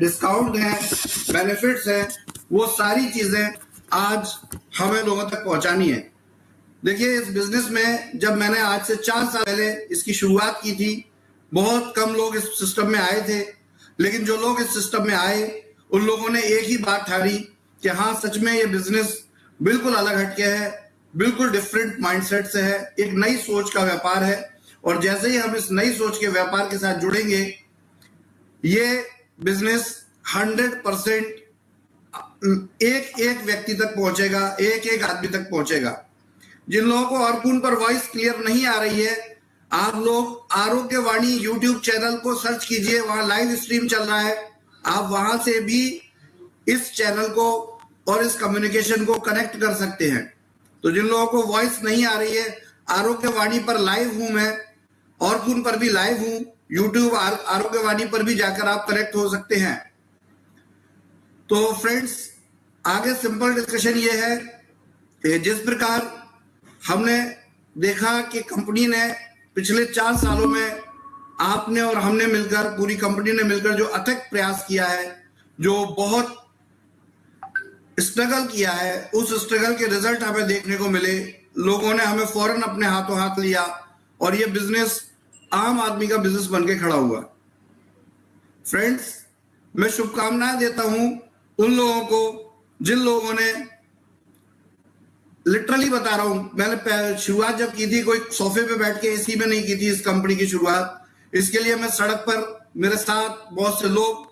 Discount हैं, benefits हैं, वो सारी चीजें आज हमें लोगों तक पहुंचानी है। देखिए, इस बिजनेस में जब मैंने आज से 4 साल पहले इसकी शुरुआत की थी, बहुत कम लोग इस सिस्टम में आए थे, लेकिन जो लोग इस सिस्टम में आए उन लोगों ने एक ही बात ठानी कि हाँ, सच में ये बिजनेस बिल्कुल अलग हटके है, बिल्कुल डिफरेंट माइंडसेट से है, एक नई सोच का व्यापार है। और जैसे ही हम इस नई सोच के व्यापार के साथ जुड़ेंगे, ये बिजनेस 100% एक व्यक्ति तक पहुंचेगा, एक आदमी तक पहुंचेगा। जिन लोगों को अर्कुन पर वॉइस क्लियर नहीं आ रही है, आप लोग आरोग्यवाणी यूट्यूब चैनल को सर्च कीजिए, वहां लाइव स्ट्रीम चल रहा है। आप वहां से भी इस चैनल को और इस कम्युनिकेशन को कनेक्ट कर सकते हैं। तो जिन लोगों को वॉइस नहीं आ रही है, आरोग्यवाणी पर लाइव हूं मैं, अर्कुन पर भी लाइव हूं, यूट्यूब आरोग्यवाणी पर भी जाकर आप कनेक्ट हो सकते हैं। तो फ्रेंड्स, आगे सिंपल डिस्कशन ये है कि जिस प्रकार हमने देखा कि कंपनी ने पिछले 4 सालों में आपने और हमने मिलकर, पूरी कंपनी ने मिलकर जो अथक प्रयास किया है, जो बहुत स्ट्रगल किया है, उस स्ट्रगल के रिजल्ट हमें देखने को मिले। लोगों ने हमें फौरन अपने हाथों हाथ लिया और ये बिजनेस आम आदमी का बिजनेस बनके खड़ा हुआ। फ्रेंड्स, मैं शुभकामनाएं देता हूं उन लोगों को जिन लोगों ने, लिटरली बता रहा हूं, मैंने शुरुआत जब की थी, कोई सोफे पे बैठ के एसी में नहीं की थी इस कंपनी की शुरुआत। इसके लिए मैं सड़क पर, मेरे साथ बहुत से लोग,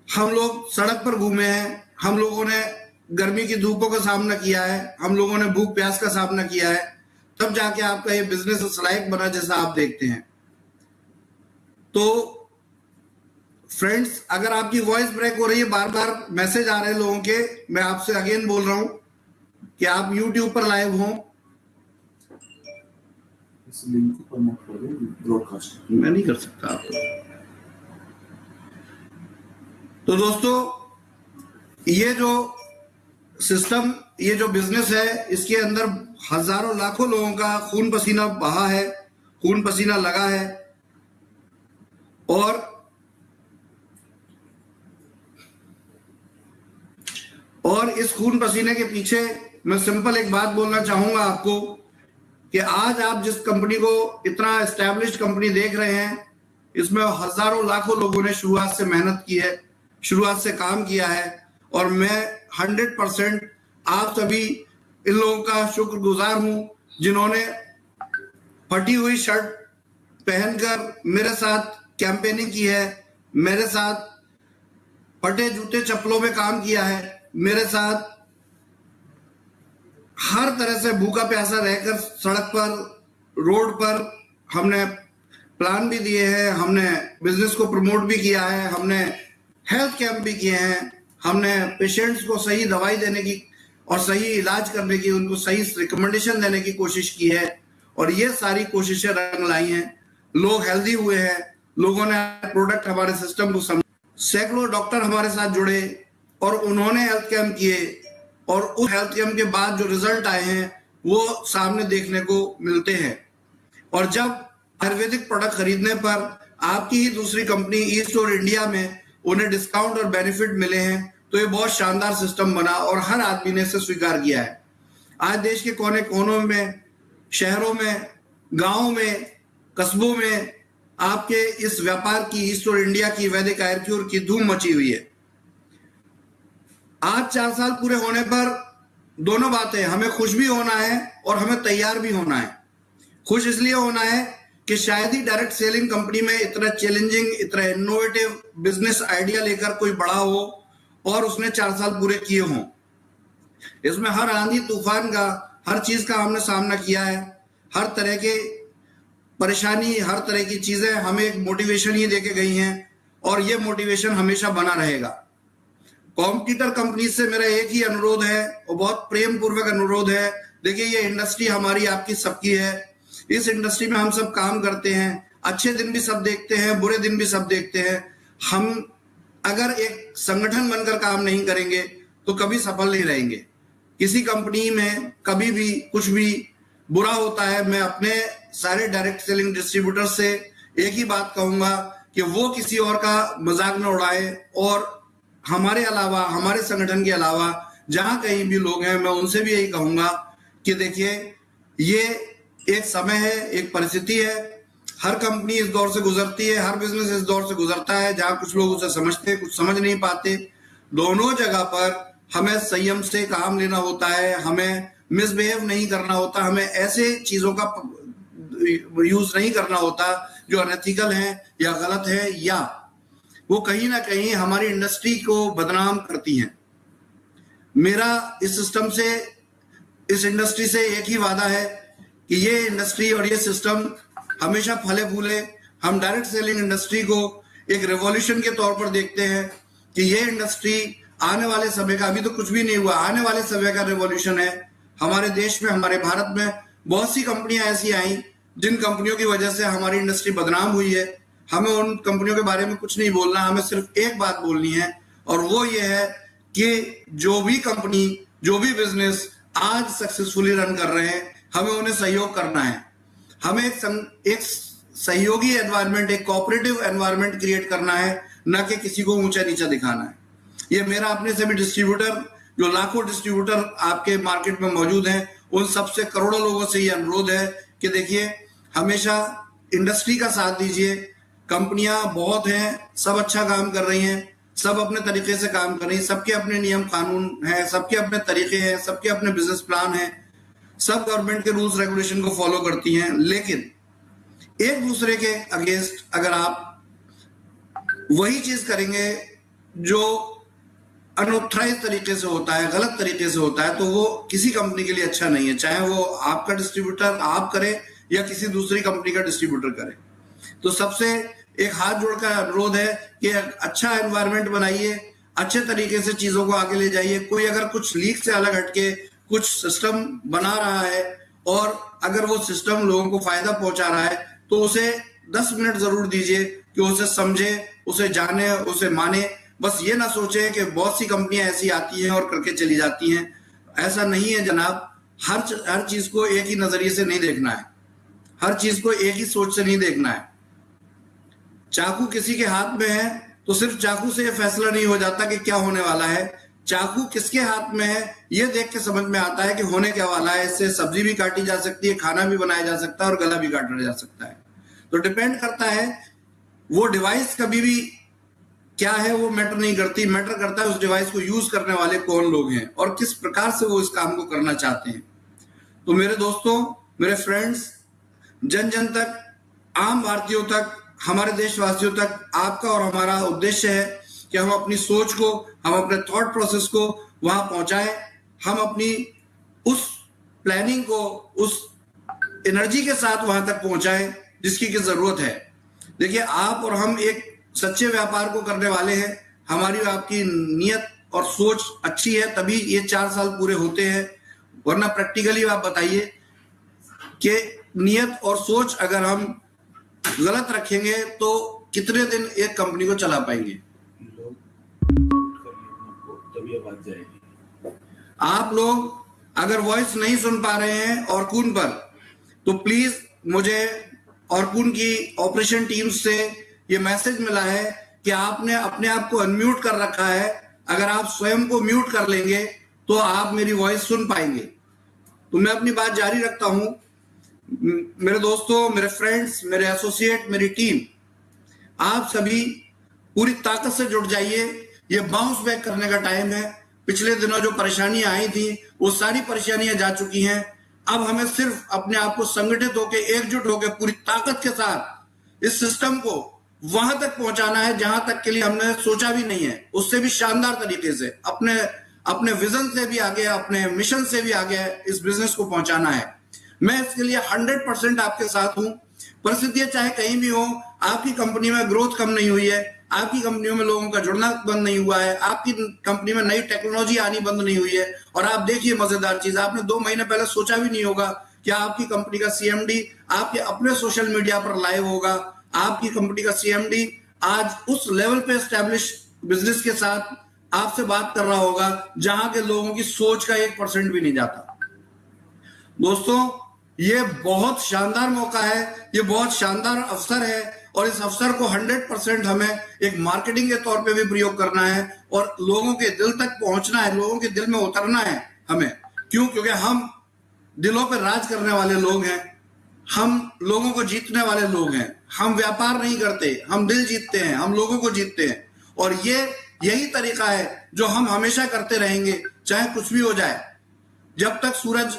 हम लोग सड़क पर घूमे हैं, हम लोगों ने गर्मी की धूपों का सामना किया है, हम लोगों ने भूख प्यास का सामना किया है, तब जाके आपका ये बिजनेस उस लायक बना जैसा आप देखते हैं। तो फ्रेंड्स, अगर आपकी वॉइस ब्रेक हो रही है, बार बार मैसेज आ रहे हैं लोगों के, मैं आपसे अगेन बोल रहा हूं कि आप YouTube पर लाइव हो। इस लिंक को प्रमोट करें, ब्रॉडकास्ट मैं नहीं कर सकता आपको। तो दोस्तों, ये जो सिस्टम, ये जो बिजनेस है, इसके अंदर हजारों लाखों लोगों का खून पसीना बहा है, खून पसीना लगा है। और इस खून पसीने के पीछे मैं सिंपल एक बात बोलना चाहूंगा आपको कि आज आप जिस कंपनी को, इतना एस्टैब्लिश्ड कंपनी देख रहे हैं, इसमें हजारों लाखों लोगों ने शुरुआत से मेहनत की है, शुरुआत से काम किया है। और मैं 100% आप सभी इन लोगों का शुक्रगुजार हूं जिन्होंने फटी हुई शर्ट पहनकर मेरे साथ कैंपेनिंग की है, मेरे साथ फटे जूते चप्पलों में काम किया है, मेरे साथ हर तरह से भूखा प्यासा रहकर सड़क पर, रोड पर हमने प्लान भी दिए हैं, हमने बिजनेस को प्रमोट भी किया है, हमने हेल्थ कैंप भी किए हैं, हमने पेशेंट्स को सही दवाई देने की और सही इलाज करने की, उनको सही रिकमेंडेशन देने की कोशिश की है। और ये सारी कोशिशें रंग लाई हैं, लोग हेल्दी हुए हैं, लोगों ने प्रोडक्ट, हमारे सिस्टम को समझ, सैकड़ों डॉक्टर हमारे साथ जुड़े और उन्होंने हेल्थ कैंप किए, और उस हेल्थ कैंप के बाद जो रिजल्ट आए हैं वो सामने देखने को मिलते हैं। और जब आयुर्वेदिक प्रोडक्ट खरीदने पर आपकी ही दूसरी कंपनी ईस्ट और इंडिया में उन्हें डिस्काउंट और बेनिफिट मिले हैं, तो ये बहुत शानदार सिस्टम बना और हर आदमी ने इसे स्वीकार किया है। आज देश के कोने कोनों में, शहरों में, गांवों में, कस्बों में आपके इस व्यापार की, ईस्ट और इंडिया की, वैदिक आयुर्वेद की धूम मची हुई है। आज 4 साल पूरे होने पर दोनों बातें, हमें खुश भी होना है और हमें तैयार भी होना है। खुश इसलिए होना है कि शायद ही डायरेक्ट सेलिंग कंपनी में इतना चैलेंजिंग, इतना इनोवेटिव बिजनेस आइडिया लेकर कोई बड़ा हो और उसने 4 साल पूरे किए हों। इसमें हर आंधी तूफान का, हर चीज का हमने सामना किया है, हर तरह के परेशानी, हर तरह की चीजें हमें एक मोटिवेशन ही देके गई हैं और ये मोटिवेशन हमेशा बना रहेगा। कॉम्पिटिटर कंपनी से मेरा एक ही अनुरोध है और बहुत प्रेम पूर्वक अनुरोध है, देखिए ये इंडस्ट्री हमारी, आपकी, सबकी है। इस इंडस्ट्री में हम सब काम करते हैं, अच्छे दिन भी सब देखते हैं, बुरे दिन भी सब देखते हैं। हम अगर एक संगठन बनकर काम नहीं करेंगे तो कभी सफल नहीं रहेंगे। किसी कंपनी में कभी भी कुछ भी बुरा होता है, मैं अपने सारे डायरेक्ट सेलिंग डिस्ट्रीब्यूटर से एक ही बात कहूंगा कि वो किसी और का मजाक न उड़ाए, और हमारे अलावा, हमारे संगठन के अलावा जहां कहीं भी लोग हैं, मैं उनसे भी यही कहूंगा कि देखिए, ये एक समय है, एक परिस्थिति है। हर कंपनी इस दौर से गुजरती है, हर बिजनेस इस दौर से गुजरता है, जहां कुछ लोग उसे समझते हैं, कुछ समझ नहीं पाते। दोनों जगह पर हमें संयम से काम लेना होता है, हमें मिसबिहेव नहीं करना होता, हमें ऐसे चीजों का यूज नहीं करना होता जो अनएथिकल है या गलत है, या वो कहीं ना कहीं हमारी इंडस्ट्री को बदनाम करती हैं। मेरा इस सिस्टम से, इस इंडस्ट्री से एक ही वादा है कि ये इंडस्ट्री और ये सिस्टम हमेशा फले फूले। हम डायरेक्ट सेलिंग इंडस्ट्री को एक रेवोल्यूशन के तौर पर देखते हैं कि ये इंडस्ट्री आने वाले समय का, अभी तो कुछ भी नहीं हुआ, आने वाले समय का रेवोल्यूशन है। हमारे देश में, हमारे भारत में बहुत सी कंपनियां ऐसी आई जिन कंपनियों की वजह से हमारी इंडस्ट्री बदनाम हुई है। हमें उन कंपनियों के बारे में कुछ नहीं बोलना, हमें सिर्फ एक बात बोलनी है, और वो ये है कि जो भी कंपनी, जो भी बिजनेस आज सक्सेसफुली रन कर रहे हैं, हमें उन्हें सहयोग करना है। हमें एक सहयोगी एनवायरनमेंट, एक कोऑपरेटिव एनवायरनमेंट क्रिएट करना है, न कि किसी को ऊंचा नीचा दिखाना है। ये मेरा अपने से भी डिस्ट्रीब्यूटर, जो लाखों डिस्ट्रीब्यूटर आपके मार्केट में मौजूद हैं, उन सबसे, करोड़ों लोगों से ये अनुरोध है कि देखिए, हमेशा इंडस्ट्री का साथ दीजिए। कंपनियां बहुत हैं, सब अच्छा काम कर रही हैं, सब अपने तरीके से काम कर रही हैं, सबके अपने नियम कानून हैं, सबके अपने तरीके हैं, सबके अपने बिजनेस प्लान हैं, सब गवर्नमेंट के रूल्स रेगुलेशन को फॉलो करती हैं। लेकिन एक दूसरे के अगेंस्ट अगर आप वही चीज करेंगे जो अनऑथराइज तरीके से होता है, गलत तरीके से होता है, तो वो किसी कंपनी के लिए अच्छा नहीं है, चाहे वो आपका डिस्ट्रीब्यूटर आप करे या किसी दूसरी कंपनी का डिस्ट्रीब्यूटर करे। तो सबसे एक हाथ जोड़कर अनुरोध है कि अच्छा एनवायरनमेंट बनाइए, अच्छे तरीके से चीजों को आगे ले जाइए। कोई अगर कुछ लीक से अलग हटके कुछ सिस्टम बना रहा है और अगर वो सिस्टम लोगों को फायदा पहुंचा रहा है, तो उसे 10 मिनट जरूर दीजिए कि उसे समझे, उसे जाने, उसे माने। बस ये ना सोचे कि बहुत सी कंपनियां ऐसी आती हैं और करके चली जाती हैं। ऐसा नहीं है जनाब। हर चीज को एक ही नजरिए से नहीं देखना है, हर चीज को एक ही सोच से नहीं देखना है। चाकू किसी के हाथ में है तो सिर्फ चाकू से यह फैसला नहीं हो जाता कि क्या होने वाला है। चाकू किसके हाथ में है यह देख के समझ में आता है कि होने क्या वाला है। इससे सब्जी भी काटी जा सकती है, खाना भी बनाया जा सकता है और गला भी काटा जा सकता है। तो डिपेंड करता है, वो डिवाइस कभी भी क्या है वो मैटर नहीं करती, मैटर करता है उस डिवाइस को यूज करने वाले कौन लोग हैं और किस प्रकार से वो इस काम को करना चाहते हैं। तो मेरे दोस्तों, मेरे फ्रेंड्स, जन जन तक, आम भारतीयों तक, हमारे देशवासियों तक आपका और हमारा उद्देश्य है कि हम अपनी सोच को, हम अपने थॉट प्रोसेस को वहां पहुंचाएं, हम अपनी उस प्लानिंग को उस एनर्जी के साथ वहां तक पहुंचाएं जिसकी की जरूरत है। देखिए, आप और हम एक सच्चे व्यापार को करने वाले हैं। हमारी आपकी नीयत और सोच अच्छी है तभी ये 4 साल पूरे होते हैं, वरना प्रैक्टिकली आप बताइए कि नीयत और सोच अगर हम गलत रखेंगे तो कितने दिन एक कंपनी को चला पाएंगे। तभी आवाज जाएगी। आप लोग अगर वॉइस नहीं सुन पा रहे हैं ऑर्कुन पर, तो प्लीज मुझे ऑर्कुन की ऑपरेशन टीम से ये मैसेज मिला है कि आपने अपने आप को अनम्यूट कर रखा है। अगर आप स्वयं को म्यूट कर लेंगे तो आप मेरी वॉइस सुन पाएंगे। तो मैं अपनी बात जारी रखता हूं। मेरे दोस्तों, मेरे फ्रेंड्स, मेरे एसोसिएट, मेरी टीम, आप सभी पूरी ताकत से जुट जाइए। ये बाउंस बैक करने का टाइम है। पिछले दिनों जो परेशानियां आई थी वो सारी परेशानियां जा चुकी हैं। अब हमें सिर्फ अपने आप को संगठित होकर, एकजुट होकर, पूरी ताकत के साथ इस सिस्टम को वहां तक पहुंचाना है जहां तक के लिए हमने सोचा भी नहीं है, उससे भी शानदार तरीके से, अपने विजन से भी आगे, अपने मिशन से भी आगे इस बिजनेस को पहुंचाना है। मैं इसके लिए 100% आपके साथ हूं। परिस्थितियां चाहे कहीं भी हो, आपकी कंपनी में ग्रोथ कम नहीं हुई है, आपकी कंपनियों में लोगों का जुड़ना बंद नहीं हुआ है, आपकी कंपनी में नई टेक्नोलॉजी आनी बंद नहीं हुई है। और आप देखिए मजेदार चीज, आपने 2 महीने पहले सोचा भी नहीं होगा कि आपकी कंपनी का सीएमडी आपके अपने सोशल मीडिया पर लाइव होगा। आपकी कंपनी का सीएमडी आज उस लेवल पे एस्टेब्लिश बिजनेस के साथ आपसे बात कर रहा होगा जहां के लोगों की सोच का 1% भी नहीं जाता। दोस्तों, ये बहुत शानदार मौका है, ये बहुत शानदार अवसर है और इस अवसर को 100% हमें एक मार्केटिंग के तौर पे भी प्रयोग करना है और लोगों के दिल तक पहुंचना है, लोगों के दिल में उतरना है हमें। क्यों? क्योंकि हम दिलों पर राज करने वाले लोग हैं, हम लोगों को जीतने वाले लोग हैं। हम व्यापार नहीं करते, हम दिल जीतते हैं, हम लोगों को जीतते हैं। और यही तरीका है जो हम हमेशा करते रहेंगे, चाहे कुछ भी हो जाए। जब तक सूरज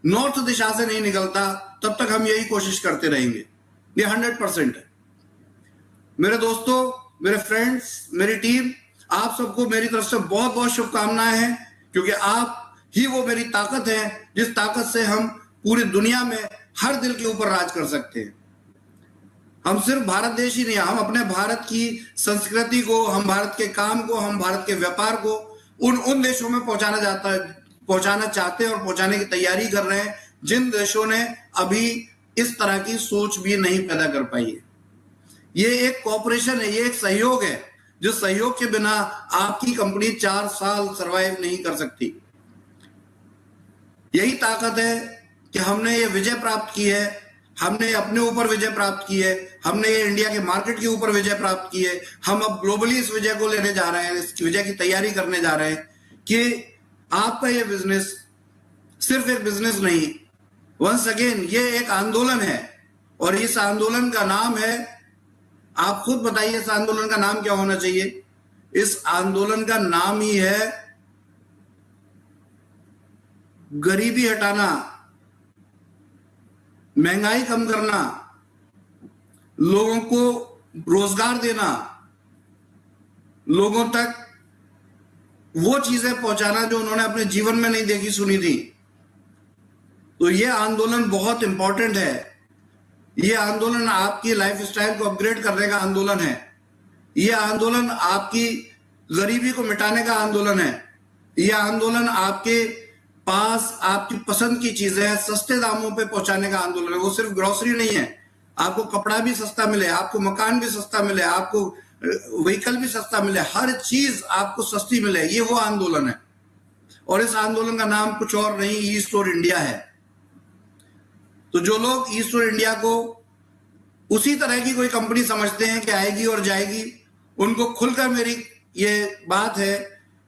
नॉर्थ दिशा से नहीं निकलता तब तक हम यही कोशिश करते रहेंगे। ये 100% है। मेरे दोस्तों, मेरे फ्रेंड्स, मेरी टीम, आप सबको मेरी तरफ से बहुत बहुत शुभकामनाएं हैं, क्योंकि आप ही वो मेरी ताकत है जिस ताकत से हम पूरी दुनिया में हर दिल के ऊपर राज कर सकते हैं। हम सिर्फ भारत देश ही नहीं, हम अपने भारत की संस्कृति को, हम भारत के काम को, हम भारत के व्यापार को उन देशों में पहुंचाना चाहते हैं और पहुंचाने की तैयारी कर रहे हैं जिन देशों ने अभी इस तरह की सोच भी नहीं पैदा कर पाई है। ये एक कॉपरेशन है, ये एक सहयोग है, जिस सहयोग के बिना आपकी कंपनी 4 साल सरवाइव नहीं कर सकती। यही ताकत है कि हमने ये विजय प्राप्त की है, हमने अपने ऊपर विजय प्राप्त की है, हमने ये इंडिया के मार्केट के ऊपर विजय प्राप्त की है। हम अब ग्लोबली इस विजय को लेने जा रहे हैं, इस विजय की तैयारी करने जा रहे हैं कि आपका ये बिजनेस सिर्फ एक बिजनेस नहीं, वंस अगेन ये एक आंदोलन है। और इस आंदोलन का नाम है, आप खुद बताइए इस आंदोलन का नाम क्या होना चाहिए? इस आंदोलन का नाम ही है गरीबी हटाना, महंगाई कम करना, लोगों को रोजगार देना, लोगों तक वो चीजें पहुंचाना जो उन्होंने अपने जीवन में नहीं देखी सुनी थी। तो ये आंदोलन बहुत इंपॉर्टेंट है। ये आंदोलन आपकी लाइफस्टाइल को अपग्रेड करने का आंदोलन है। ये आंदोलन आपकी गरीबी को मिटाने का आंदोलन है। ये आंदोलन आपके पास आपकी पसंद की चीजें सस्ते दामों पे पहुंचाने का आंदोलन है। वो सिर्फ ग्रोसरी नहीं है, आपको कपड़ा भी सस्ता मिले, आपको मकान भी सस्ता मिले, आपको व्हीकल भी सस्ता मिले, हर चीज आपको सस्ती मिले, ये वो आंदोलन है। और इस आंदोलन का नाम कुछ और नहीं, ईस्ट और इंडिया है। तो जो लोग ईस्ट और इंडिया को उसी तरह की कोई कंपनी समझते हैं कि आएगी और जाएगी, उनको खुलकर मेरी ये बात है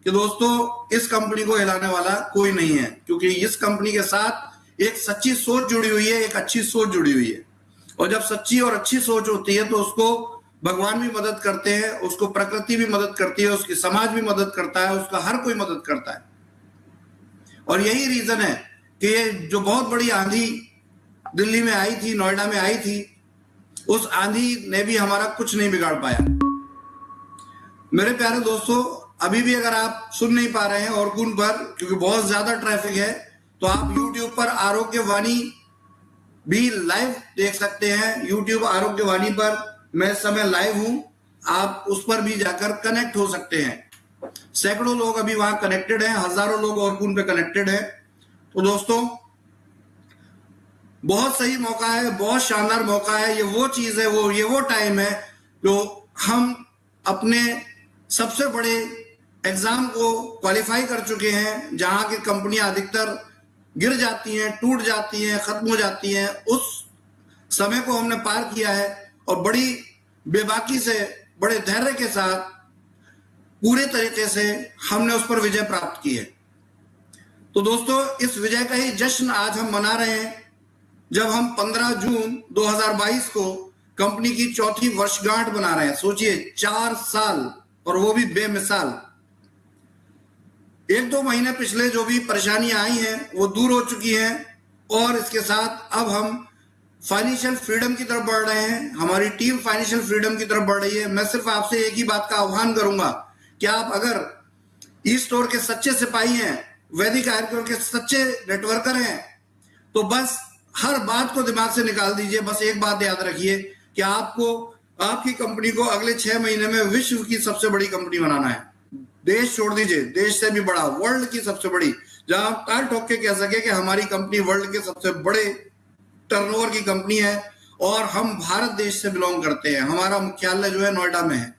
कि दोस्तों, इस कंपनी को हिलाने वाला कोई नहीं है, क्योंकि इस कंपनी के साथ एक सच्ची सोच जुड़ी हुई है, एक अच्छी सोच जुड़ी हुई है। और जब सच्ची और अच्छी सोच होती है तो उसको भगवान भी मदद करते हैं, उसको प्रकृति भी मदद करती है, उसकी समाज भी मदद करता है, उसका हर कोई मदद करता है। और यही रीजन है कि ये जो बहुत बड़ी आंधी दिल्ली में आई थी, नोएडा में आई थी, उस आंधी ने भी हमारा कुछ नहीं बिगाड़ पाया। मेरे प्यारे दोस्तों, अभी भी अगर आप सुन नहीं पा रहे हैं ऑर्कुन पर, क्योंकि बहुत ज्यादा ट्रैफिक है, तो आप YouTube पर आरोग्यवाणी भी लाइव देख सकते हैं। YouTube आरोग्यवाणी पर मैं इस समय लाइव हूं, आप उस पर भी जाकर कनेक्ट हो सकते हैं। सैकड़ों लोग अभी वहां कनेक्टेड हैं, हजारों लोग ऑर्कुन पे कनेक्टेड हैं। तो दोस्तों, बहुत सही मौका है, बहुत शानदार मौका है। ये वो चीज है, ये वो टाइम है जो हम अपने सबसे बड़े एग्जाम को क्वालिफाई कर चुके हैं, जहां की कंपनियां अधिकतर गिर जाती हैं, टूट जाती हैं, खत्म हो जाती हैं। उस समय को हमने पार किया है और बड़ी बेबाकी से, बड़े धैर्य के साथ, पूरे तरीके से हमने उस पर विजय प्राप्त की है। तो दोस्तों, इस विजय का ही जश्न आज हम मना रहे हैं, जब हम 15 जून 2022 को कंपनी की 4थी वर्षगांठ बना रहे हैं। सोचिए, 4 साल, और वो भी बेमिसाल। 1-2 महीने पिछले जो भी परेशानियां आई हैं वो दूर हो चुकी हैं, और इसके साथ अब हम फाइनेंशियल फ्रीडम की तरफ बढ़ रहे हैं। हमारी टीम फाइनेंशियल फ्रीडम की तरफ बढ़ रही है। मैं सिर्फ आपसे एक ही बात का आह्वान करूंगा कि आप अगर ई स्टोर के सच्चे सिपाही हैं, वैदिक आयुर्वेद के सच्चे नेटवर्कर हैं, तो बस हर बात को दिमाग से निकाल दीजिए। बस एक बात याद रखिए कि आपको आपकी कंपनी को अगले 6 महीने में विश्व की सबसे बड़ी कंपनी बनाना है। देश छोड़ दीजिए, देश से भी बड़ा, वर्ल्ड की सबसे बड़ी, जहां आप ताल ठोक के कह सके कि हमारी कंपनी वर्ल्ड के सबसे बड़े टर्नओवर की कंपनी है, और हम भारत देश से बिलोंग करते हैं। हमारा मुख्यालय जो है नोएडा में है।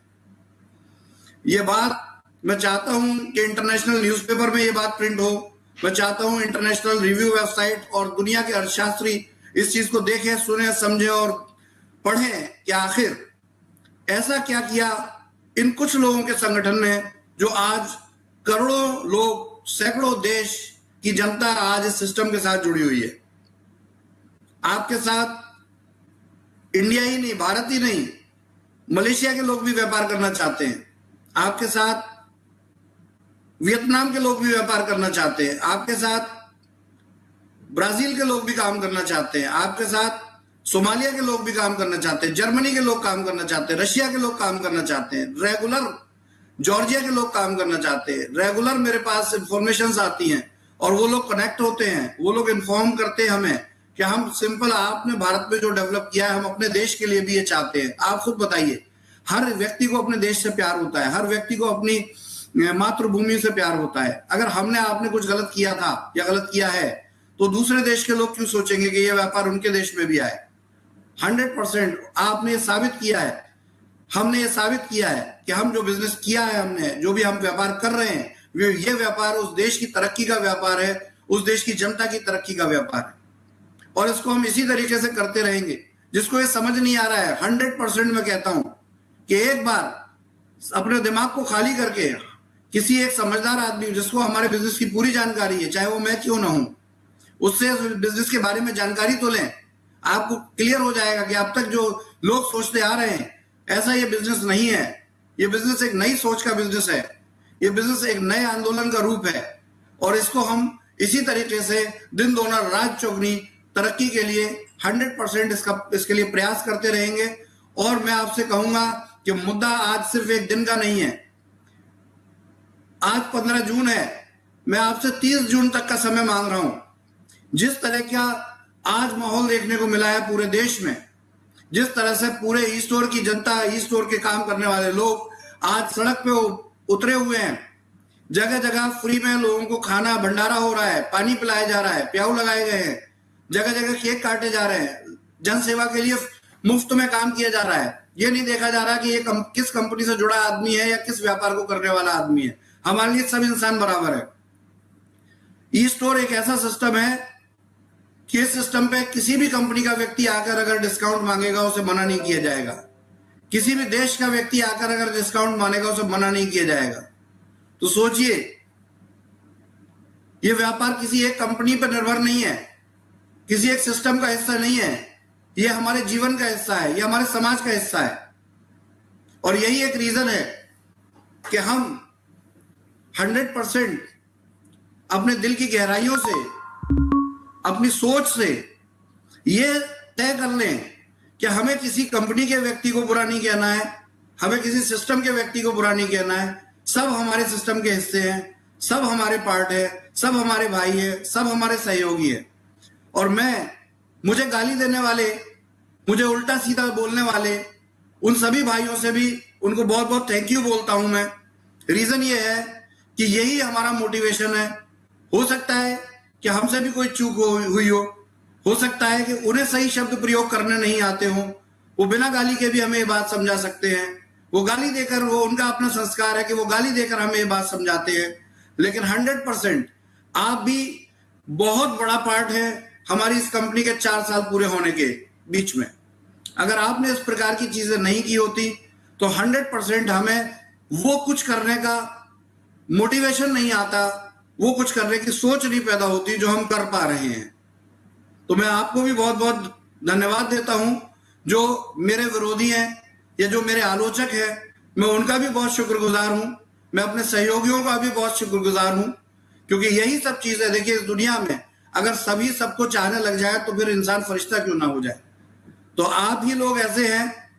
ये बात मैं चाहता हूं कि इंटरनेशनल न्यूज़पेपर में ये बात प्रिंट हो। मैं चाहता हूं इंटरनेशनल रिव्यू वेबसाइट और दुनिया के अर्थशास्त्री इस चीज को देखें, सुने, समझें और पढ़ें कि आखिर ऐसा क्या किया इन कुछ लोगों के संगठन ने जो आज करोड़ों लोग, सैकड़ों देश की जनता आज इस सिस्टम के साथ जुड़ी हुई है। आपके साथ इंडिया ही नहीं, भारत ही नहीं, मलेशिया के लोग भी व्यापार करना चाहते हैं। आपके साथ वियतनाम के लोग भी व्यापार करना चाहते हैं। आपके साथ ब्राजील के लोग भी काम करना चाहते हैं। आपके साथ सोमालिया के लोग भी काम करना चाहते हैं। जर्मनी के लोग काम करना चाहते हैं। रशिया के लोग काम करना चाहते हैं। रेगुलर जॉर्जिया के लोग काम करना चाहते हैं। रेगुलर मेरे पास इंफॉर्मेशन आती हैं और वो लोग कनेक्ट होते हैं। वो लोग इन्फॉर्म करते हैं हमें कि हम सिंपल, आपने भारत में जो डेवलप किया है हम अपने देश के लिए भी ये चाहते हैं। आप खुद बताइए, हर व्यक्ति को अपने देश से प्यार होता है, हर व्यक्ति को अपनी मातृभूमि से प्यार होता है। अगर हमने आपने कुछ गलत किया था या गलत किया है तो दूसरे देश के लोग क्यों सोचेंगे कि ये व्यापार उनके देश में भी आए। 100% आपने ये साबित किया है, हमने ये साबित किया है कि हम जो बिजनेस किया है, हमने जो भी हम व्यापार कर रहे हैं, ये व्यापार उस देश की तरक्की का व्यापार है, उस देश की जनता की तरक्की का व्यापार है और इसको हम इसी तरीके से करते रहेंगे। जिसको ये समझ नहीं आ रहा है, 100% मैं कहता हूं कि एक बार अपने दिमाग को खाली करके किसी एक समझदार आदमी जिसको हमारे बिजनेस की पूरी जानकारी है, चाहे वो मैं क्यों ना हूं, उससे बिजनेस के बारे में जानकारी तो लें। आपको क्लियर हो जाएगा कि अब तक जो लोग सोचते आ रहे हैं ऐसा ये बिजनेस नहीं है। ये बिजनेस एक नई सोच का बिजनेस है। ये बिजनेस एक नए आंदोलन का रूप है और इसको हम इसी तरीके से दिन दोना रात चौगनी तरक्की के लिए 100% इसके लिए प्रयास करते रहेंगे। और मैं आपसे कहूंगा कि मुद्दा आज सिर्फ एक दिन का नहीं है। आज 15 जून है, मैं आपसे 30 जून तक का समय मांग रहा हूं। जिस तरह का आज माहौल देखने को मिला है पूरे देश में, जिस तरह से पूरे ईस्ट ओर की जनता, ईस्ट ओर के काम करने वाले लोग आज सड़क पे उतरे हुए हैं, जगह जगह फ्री में लोगों को खाना भंडारा हो रहा है, पानी पिलाया जा रहा है, प्याऊ लगाए गए हैं, जगह जगह केक काटे जा रहे हैं, जन सेवा के लिए मुफ्त में काम किया जा रहा है। ये नहीं देखा जा रहा कि ये किस कंपनी से जुड़ा आदमी है या किस व्यापार को करने वाला आदमी है। हमारे लिए सब इंसान बराबर है। ई स्टोर एक ऐसा सिस्टम है कि इस सिस्टम पे किसी भी कंपनी का व्यक्ति आकर अगर डिस्काउंट मांगेगा उसे मना नहीं किया जाएगा। किसी भी देश का व्यक्ति आकर अगर डिस्काउंट मांगेगा उसे मना नहीं किया जाएगा। तो सोचिए, ये व्यापार किसी एक कंपनी पर निर्भर नहीं है, किसी एक सिस्टम का हिस्सा नहीं है। ये हमारे जीवन का हिस्सा है, ये हमारे समाज का हिस्सा है। और यही एक रीजन है कि हम 100% अपने दिल की गहराइयों से, अपनी सोच से ये तय कर लें कि हमें किसी कंपनी के व्यक्ति को बुरा नहीं कहना है, हमें किसी सिस्टम के व्यक्ति को बुरा नहीं कहना है। सब हमारे सिस्टम के हिस्से हैं, सब हमारे पार्ट है, सब हमारे भाई है, सब हमारे सहयोगी है। और मुझे गाली देने वाले, मुझे उल्टा सीधा बोलने वाले उन सभी भाइयों से भी उनको बहुत बहुत थैंक यू बोलता हूं मैं। रीजन ये है कि यही हमारा मोटिवेशन है। हो सकता है कि हमसे भी कोई चूक हुई हो सकता है कि उन्हें सही शब्द प्रयोग करने नहीं आते हो, वो बिना गाली के भी हमें ये बात समझा सकते हैं। वो गाली देकर, वो उनका अपना संस्कार है कि वो गाली देकर हमें ये बात समझाते हैं। लेकिन 100% आप भी बहुत बड़ा पार्ट है हमारी इस कंपनी के 4 साल पूरे होने के बीच में। अगर आपने इस प्रकार की चीजें नहीं की होती तो 100% हमें वो कुछ करने का मोटिवेशन नहीं आता, वो कुछ करने की सोच नहीं पैदा होती जो हम कर पा रहे हैं। तो मैं आपको भी बहुत बहुत धन्यवाद देता हूं। जो मेरे विरोधी हैं या जो मेरे आलोचक हैं, मैं उनका भी बहुत शुक्रगुजार हूं। मैं अपने सहयोगियों का भी बहुत शुक्रगुजार हूं, क्योंकि यही सब चीजें, देखिए, इस दुनिया में अगर सभी सबको चाहने लग जाए तो फिर इंसान फरिश्ता क्यों ना हो जाए। तो आप ही लोग ऐसे हैं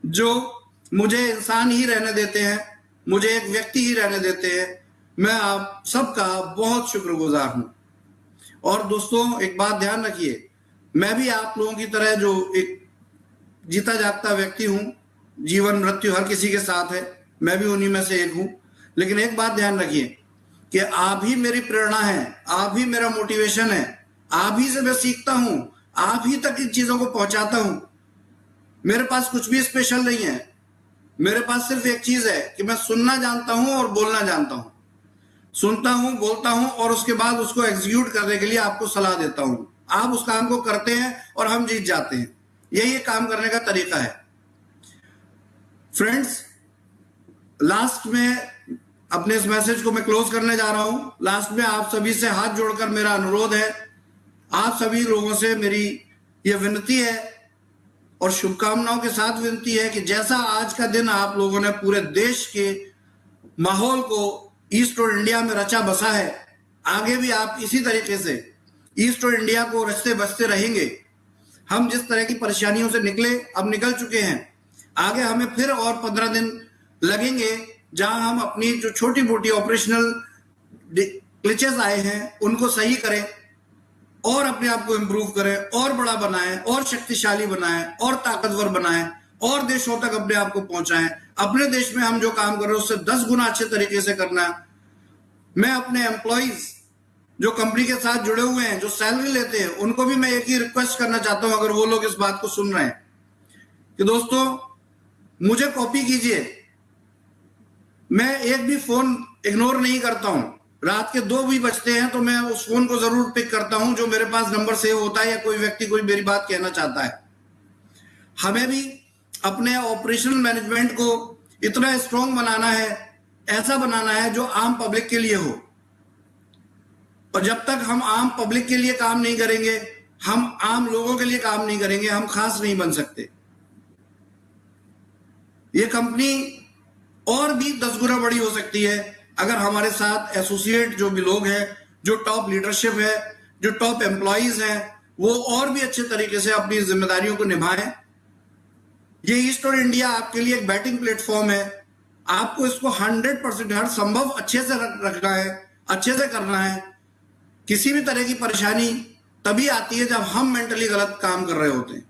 जो मुझे इंसान ही रहने देते हैं, मुझे एक व्यक्ति ही रहने देते हैं। मैं आप सबका बहुत शुक्रगुजार हूं। और दोस्तों, एक बात ध्यान रखिए, मैं भी आप लोगों की तरह जो एक जीता जागता व्यक्ति हूं, जीवन मृत्यु हर किसी के साथ है, मैं भी उन्हीं में से एक हूं। लेकिन एक बात ध्यान रखिए कि आप ही मेरी प्रेरणा है, आप ही मेरा मोटिवेशन है, आप ही से मैं सीखता हूं, आप ही तक इन चीजों को पहुंचाता हूं। मेरे पास कुछ भी स्पेशल नहीं है। मेरे पास सिर्फ एक चीज है कि मैं सुनना जानता हूं और बोलना जानता हूं। सुनता हूं, बोलता हूं और उसके बाद उसको एग्जीक्यूट करने के लिए आपको सलाह देता हूं। आप उस काम को करते हैं और हम जीत जाते हैं। यही एक काम करने का तरीका है। फ्रेंड्स, लास्ट में अपने इस मैसेज को मैं क्लोज करने जा रहा हूं। लास्ट में आप सभी से हाथ जोड़कर मेरा अनुरोध है, आप सभी लोगों से मेरी यह विनती है और शुभकामनाओं के साथ विनती है कि जैसा आज का दिन आप लोगों ने पूरे देश के माहौल को ईस्ट और इंडिया में रचा बसा है, आगे भी आप इसी तरीके से ईस्ट और इंडिया को रचते बसते रहेंगे। हम जिस तरह की परेशानियों से निकले, अब निकल चुके हैं, आगे हमें फिर और 15 दिन लगेंगे जहां हम अपनी जो छोटी मोटी ऑपरेशनल ग्लिचेस आए हैं उनको सही करें और अपने आप को इंप्रूव करें और बड़ा बनाएं और शक्तिशाली बनाएं और ताकतवर बनाएं और देशों तक अपने आप को पहुंचाएं। अपने देश में हम जो काम कर रहे हैं उससे 10 गुना अच्छे तरीके से करना है। मैं अपने एम्प्लॉइज जो कंपनी के साथ जुड़े हुए हैं, जो सैलरी लेते हैं, उनको भी मैं एक ही रिक्वेस्ट करना चाहता हूं, अगर वो लोग इस बात को सुन रहे हैं, कि दोस्तों मुझे कॉपी कीजिए। मैं एक भी फोन इग्नोर नहीं करता हूं। रात के 2 भी बजते हैं तो मैं उस फोन को जरूर पिक करता हूं जो मेरे पास नंबर सेव होता है या कोई व्यक्ति कोई मेरी बात कहना चाहता है। हमें भी अपने ऑपरेशनल मैनेजमेंट को इतना स्ट्रांग बनाना है, ऐसा बनाना है जो आम पब्लिक के लिए हो। और जब तक हम आम पब्लिक के लिए काम नहीं करेंगे, हम आम लोगों के लिए काम नहीं करेंगे, हम खास नहीं बन सकते। ये कंपनी और भी 10 गुना बड़ी हो सकती है अगर हमारे साथ एसोसिएट जो भी लोग हैं, जो टॉप लीडरशिप है, जो टॉप एम्प्लॉइज हैं, वो और भी अच्छे तरीके से अपनी जिम्मेदारियों को निभाएं। ये ईस्ट और इंडिया आपके लिए एक बैटिंग प्लेटफॉर्म है। आपको इसको 100% हर संभव अच्छे से रखना है, अच्छे से करना है। किसी भी तरह की परेशानी तभी आती है जब हम मेंटली गलत काम कर रहे होते हैं।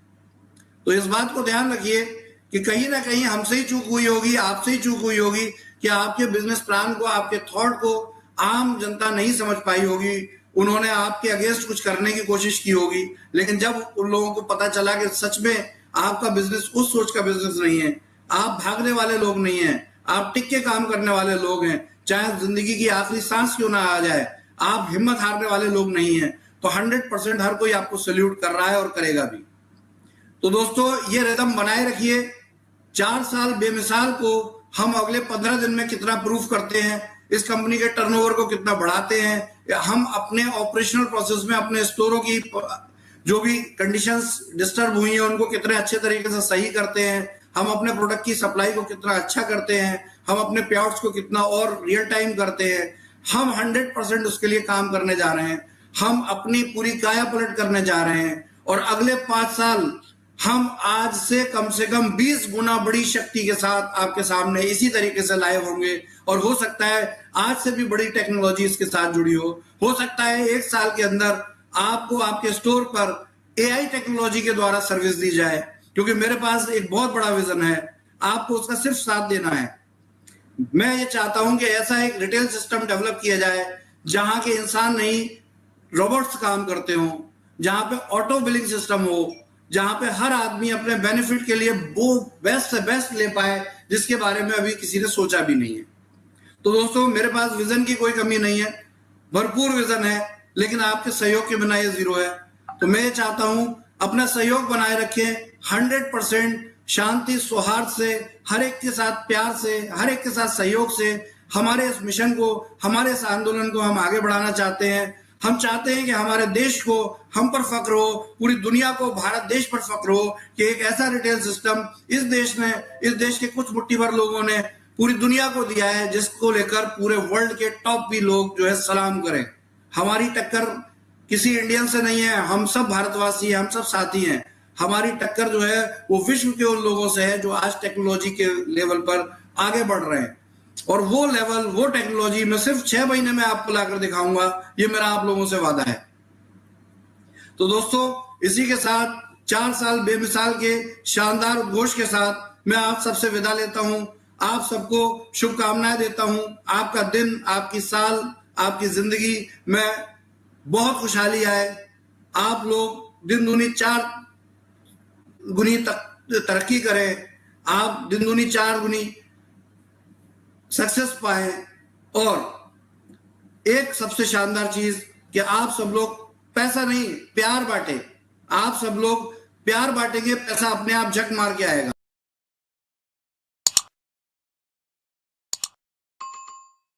तो इस बात को ध्यान रखिए कि कहीं ना कहीं हमसे ही चूक हुई होगी, आपसे ही चूक हुई होगी कि आपके बिजनेस प्लान को, आपके थॉट को आम जनता नहीं समझ पाई होगी। उन्होंने आपके अगेंस्ट कुछ करने की कोशिश की होगी, लेकिन जब उन लोगों को पता चला कि सच में आपका बिजनेस उस सोच का बिजनेस नहीं है, आप भागने वाले लोग नहीं हैं, आप टिक के काम करने वाले लोग हैं, चाहे जिंदगी की आखिरी सांस क्यों ना आ जाए, आप हिम्मत हारने वाले लोग नहीं हैं, तो 100% हर कोई आपको सल्यूट कर रहा है और करेगा भी। तो दोस्तों, ये रिदम बनाए रखिए। 4 साल बेमिसाल को हम अगले 15 दिन में कितना प्रूफ करते हैं, इस कंपनी के टर्नओवर को कितना बढ़ाते हैं, हम अपने ऑपरेशनल प्रोसेस में अपने स्टोरों की जो भी कंडीशंस डिस्टर्ब हुई हैं उनको कितने अच्छे तरीके से सही करते हैं, हम अपने प्रोडक्ट की सप्लाई को कितना अच्छा करते हैं, हम अपने पेआउट्स को कितना और रियल टाइम करते हैं। हम 100% उसके लिए काम करने जा रहे हैं। हम अपनी पूरी काया पलट करने जा रहे हैं और अगले 5 साल हम आज से कम 20 गुना बड़ी शक्ति के साथ आपके सामने इसी तरीके से लाइव होंगे। और हो सकता है आज से भी बड़ी टेक्नोलॉजी इसके साथ जुड़ी हो सकता है 1 साल के अंदर आपको आपके स्टोर पर एआई टेक्नोलॉजी के द्वारा सर्विस दी जाए, क्योंकि मेरे पास एक बहुत बड़ा विजन है, आपको उसका सिर्फ साथ देना है। मैं ये चाहता हूं कि ऐसा एक रिटेल सिस्टम डेवलप किया जाए जहां के इंसान नहीं, रोबोट्स काम करते हो, जहां पे ऑटो बिलिंग सिस्टम हो, जहां पे हर आदमी अपने बेनिफिट के लिए वो बेस्ट से बेस्ट ले पाए जिसके बारे में अभी किसी ने सोचा भी नहीं है। तो दोस्तों, मेरे पास विजन की कोई कमी नहीं है, भरपूर विजन है, लेकिन आपके सहयोग के बिना ये जीरो है। तो मैं ये चाहता हूं अपना सहयोग बनाए रखें, 100% शांति सौहार्द से, हर एक के साथ प्यार से, हर एक के साथ सहयोग से हमारे इस मिशन को, हमारे इस आंदोलन को हम आगे बढ़ाना चाहते हैं। हम चाहते हैं कि हमारे देश को हम पर फक्र हो, पूरी दुनिया को भारत देश पर फक्र हो कि एक ऐसा रिटेल सिस्टम इस देश के कुछ मुट्ठी भर लोगों ने पूरी दुनिया को दिया है, जिसको लेकर पूरे वर्ल्ड के टॉप भी लोग जो है सलाम करें। हमारी टक्कर किसी इंडियन से नहीं है, हम सब भारतवासी हैं, हम सब साथी हैं। हमारी टक्कर जो है वो विश्व के उन लोगों से है जो आज टेक्नोलॉजी के लेवल पर आगे बढ़ रहे हैं, और वो लेवल, वो टेक्नोलॉजी मैं सिर्फ 6 महीने में आपको लाकर दिखाऊंगा। ये मेरा आप लोगों से वादा है। तो दोस्तों, इसी के साथ 4 साल बेमिसाल के शानदार उद्घोष के साथ मैं आप सबसे विदा लेता हूं। आप सबको शुभकामनाएं देता हूं। आपका दिन, आपकी साल, आपकी जिंदगी में बहुत खुशहाली आए। आप लोग दिन दूनी 4 गुनी तरक्की करें, आप दिन दूनी 4 गुनी सक्सेस पाए, और एक सबसे शानदार चीज कि आप सब लोग पैसा नहीं, प्यार बांटे। आप सब लोग प्यार बांटेंगे, पैसा अपने आप झक मार के आएगा।